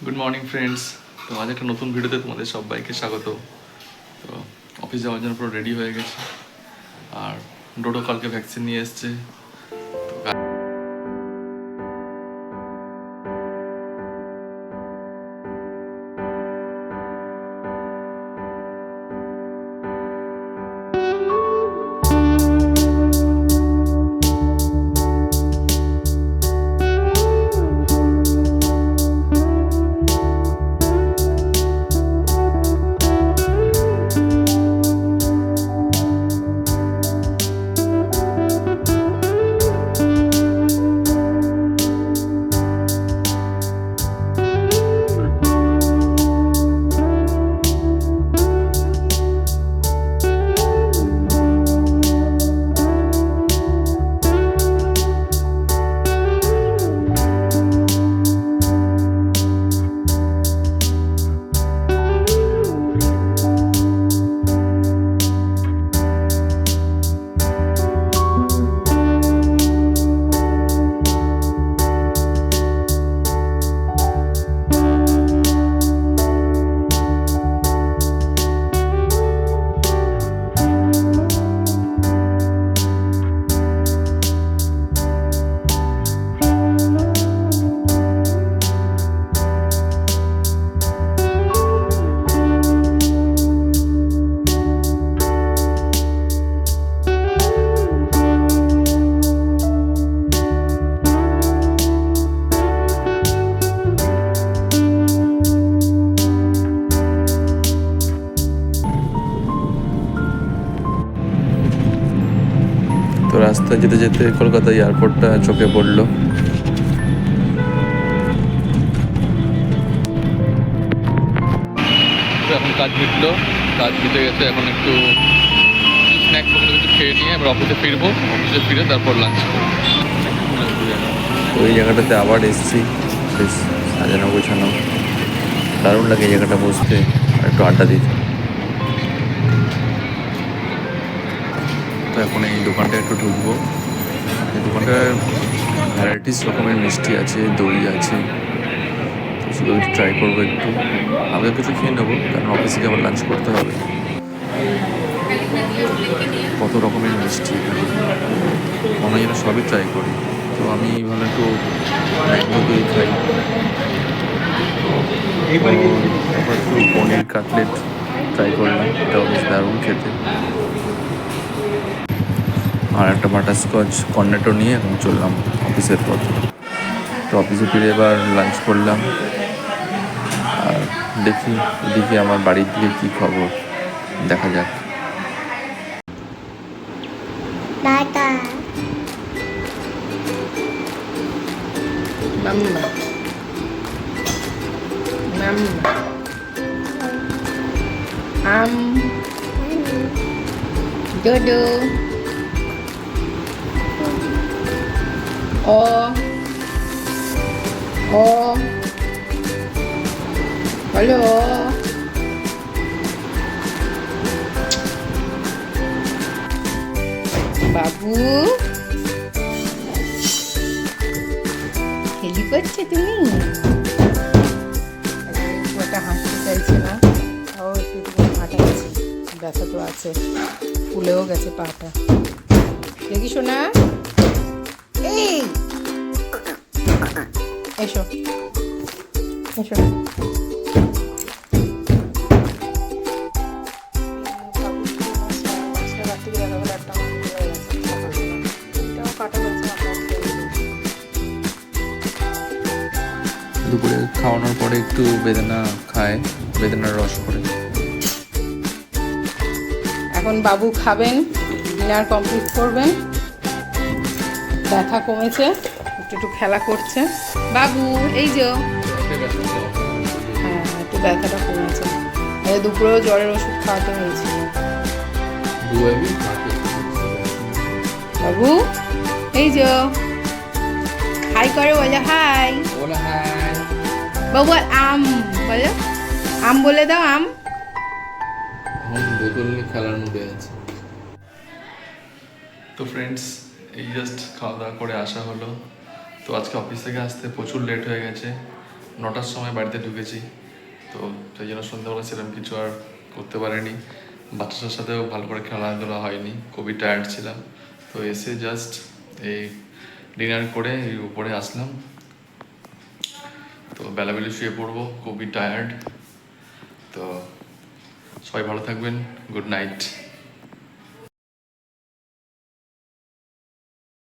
Good morning friends. তো আজ একটা নতুন ভিডিওতে তোমাদের সবাইকে স্বাগত। তো অফিস যাওয়ার জন্য পুরো রেডি হয়ে গেছে, আর ডোডো কালকে ভ্যাকসিন নিয়ে এসছে। তো রাস্তায় যেতে যেতে কলকাতা এয়ারপোর্টটা চোখে পড়লো। এখন কাজ মিটলো, কাজ মিটে গেছে। এখন একটু স্ন্যাক্স কিছু খেয়ে নিয়ে আমরা অফিসে ফিরবো। অফিসে ফিরে তারপর লাঞ্চ করবো। ওই জায়গাটাতে আবার এসেছি, বেশ সাজানো গোছানো, দারুণ লাগে এই জায়গাটা বসতে আর একটু আড্ডা দিতে। তো এখন এই দোকানটা একটু ঢুকবো। এই দোকানটায় ভ্যারাইটিস রকমের মিষ্টি আছে, দই আছে, তো সেগুলো ট্রাই করবো একটু। আগে কিছু খেয়ে নেবো, কারণ অফিসে আবার লাঞ্চ করতে হবে। কত রকমের মিষ্টি এখানে, মনে হয় যেন সবই ট্রাই করি। তো আমি ভালো একটু ম্যাঙ্গো দই খাই, তারপর একটু পনির কাটলেট ট্রাই করলাম, এটাও বেশ দারুণ খেতে। আর একটা বাটারস্কচ কর্নেটো নিয়ে এখন চললাম অফিসের পথ। তো অফিসে ফিরে এবার লাঞ্চ করলাম, আর দেখি এদিকে আমার বাড়ির দিকে কী খবর, দেখা যাক। Mamma. Mamma. Dodo. O. Hello. Babu. খেলি করছে তুমি? ওটা হাঁটতে চাইছে না, তাও একটু হাঁটাচ্ছি, ব্যথা তো আছে, ফুলেও গেছে পাটা। দেখি শোনা, এই এসো এসো। দুপুরে খাওয়ানোর পরে একটু বেদানা খায়, বেদানার রস করে। এখন বাবু খাবেন, ডিনার কমপ্লিট করবেন। ব্যথা কমেছে, একটু একটু খেলা করছে বাবু। এই যে হ্যাঁ, একটু ব্যথাটা কমেছে। দুপুরেও জ্বরের ওষুধ খাওয়াতে হয়েছিল। বাবু এই যে হাই করে, বলে হাই। বাবু আম বলো, আম বলে দাও, আম। বোতল নিয়ে খেলার মধ্যে আছে। তো ফ্রেন্ডস, এই জাস্ট খাওয়া দাওয়া করে আসা হলো। তো আজকে অফিস থেকে আসতে প্রচুর লেট হয়ে গেছে, 9টার সময় বাড়িতে ঢুকেছি, তো সেই জন্য সন্ধ্যাবেলা সেরকম কিছু আর করতে পারিনি। বাচ্চাটার সাথেও ভালো করে খেলাধুলা হয়নি, খুবই টায়ার্ড ছিলাম। তো এসে জাস্ট এই ডিনার করে এই উপরে আসলাম। তো বেলাবেলি শুয়ে পড়বো, খুবই টায়ার্ড। তো সবাই ভালো থাকবেন, গুড নাইট।